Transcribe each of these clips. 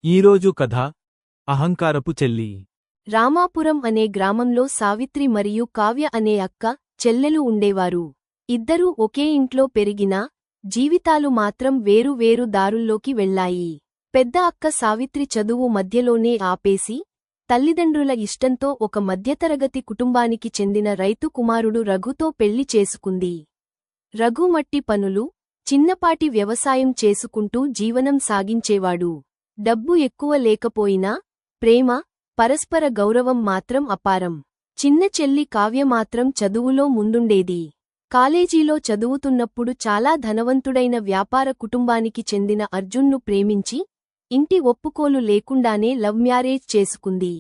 ఈరోజు కథ అహంకారపు చెల్లి. రామాపురం అనే గ్రామంలో సావిత్రి మరియు కావ్య అనే అక్క చెల్లెలు ఉండేవారు. ఇద్దరూ ఒకే ఇంట్లో పెరిగినా జీవితాలు మాత్రం వేరు వేరు దారుల్లోకి వెళ్లాయి. పెద్ద అక్క సావిత్రి చదువు మధ్యలోనే ఆపేసి తల్లిదండ్రుల ఇష్టంతో ఒక మధ్యతరగతి కుటుంబానికి చెందిన రైతు కుమారుడు రఘుతో పెళ్లి చేసుకుంది. రఘు మట్టి పనులు, చిన్నపాటి వ్యవసాయం చేసుకుంటూ జీవనం సాగించేవాడు. డబ్బు ఎక్కువ లేకపోయినా ప్రేమ, పరస్పర గౌరవం మాత్రం అపారం. చిన్న చెల్లి కావ్య మాత్రం చదువులో ముందుండేది. కాలేజీలో చదువుతున్నప్పుడు చాలా ధనవంతుడైన వ్యాపార కుటుంబానికి చెందిన అర్జున్ను ప్రేమించి ఇంటి ఒప్పుకోలు లేకుండానే లవ్ మ్యారేజ్ చేసుకుంది.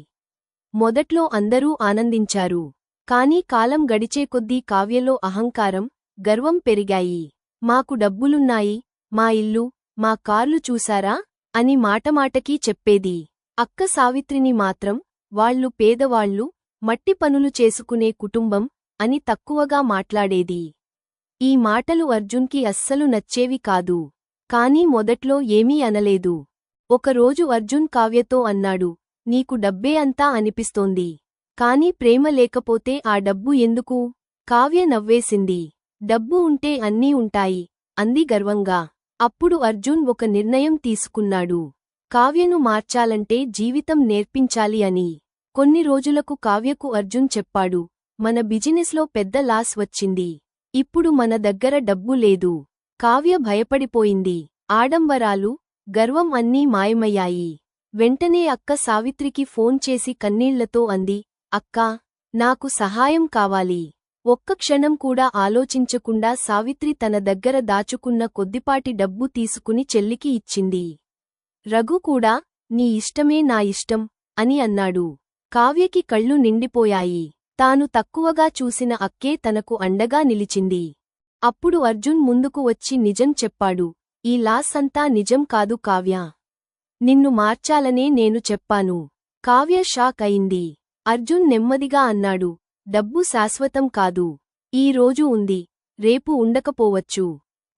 మొదట్లో అందరూ ఆనందించారు. కానీ కాలం గడిచేకొద్దీ కావ్యలో అహంకారం, గర్వం పెరిగాయి. మాకు డబ్బులున్నాయి, మా ఇల్లు, మా కార్లు చూసారా అని మాటమాటకీ చెప్పేది. అక్క సావిత్రిని మాత్రం వాళ్లు పేదవాళ్లు, మట్టి పనులు చేసుకునే కుటుంబం అని తక్కువగా మాట్లాడేది. ఈ మాటలు అర్జున్కి అస్సలు నచ్చేవి కాదు. కానీ మొదట్లో ఏమీ అనలేదు. ఒకరోజు అర్జున్ కావ్యతో అన్నాడు, నీకు డబ్బే అంతా అనిపిస్తోంది. కాని ప్రేమ లేకపోతే ఆ డబ్బు ఎందుకు? కావ్య నవ్వేసింది. డబ్బు ఉంటే అన్నీ ఉంటాయి అంది గర్వంగా. అప్పుడు అర్జున్ ఒక నిర్ణయం తీసుకున్నాడు. కావ్యను మార్చాలంటే జీవితం నేర్పించాలి అని. కొన్ని రోజులకు కావ్యకు అర్జున్ చెప్పాడు, మన బిజినెస్లో పెద్ద లాస్ వచ్చింది. ఇప్పుడు మన దగ్గర డబ్బు లేదు. కావ్య భయపడిపోయింది. ఆడంబరాలు, గర్వం అన్నీ మాయమయ్యాయి. వెంటనే అక్క సావిత్రికి ఫోన్ చేసి కన్నీళ్లతో అంది, అక్కా, నాకు సహాయం కావాలి. ఒక్క క్షణం కూడా ఆలోచించకుండా సావిత్రి తన దగ్గర దాచుకున్న కొద్దిపాటి డబ్బు తీసుకుని చెల్లికి ఇచ్చింది. రఘు కూడా, నీ ఇష్టమే నా ఇష్టం అని అన్నాడు. కావ్యకి కళ్ళు నిండిపోయాయి. తాను తక్కువగా చూసిన అక్కే తనకు అండగా నిలిచింది. అప్పుడు అర్జున్ ముందుకు వచ్చి నిజం చెప్పాడు, ఈ లాస్ అంతా నిజం కాదు కావ్య. నిన్ను మార్చాలనే నేను చెప్పాను. కావ్య షాక్ అయింది. అర్జున్ నెమ్మదిగా అన్నాడు, డబ్బు శాశ్వతం కాదు. ఈ రోజు ఉంది, రేపు ఉండకపోవచ్చు.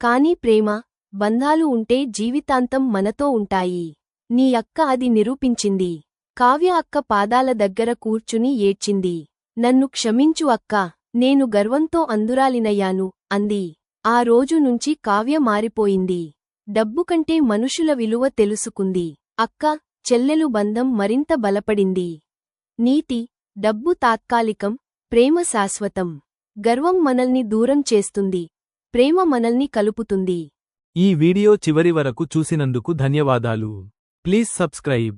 కాని ప్రేమ, బంధాలు ఉంటే జీవితాంతం మనతో ఉంటాయి. నీ అక్క అది నిరూపించింది. కావ్య అక్క పాదాల దగ్గర కూర్చుని ఏడ్చింది. నన్ను క్షమించు అక్కా, నేను గర్వంతో అందురాలినయ్యాను అంది. ఆ రోజు నుంచి కావ్య మారిపోయింది. డబ్బు కంటే మనుషుల విలువ తెలుసుకుంది. అక్క, చెల్లెలు బంధం మరింత బలపడింది. నీతి, డబ్బు తాత్కాలికం, ప్రేమ శాశ్వతం. గర్వం మనల్ని దూరం చేస్తుంది, ప్రేమ మనల్ని కలుపుతుంది. ఈ వీడియో చివరి వరకు చూసినందుకు ధన్యవాదాలు. Please subscribe.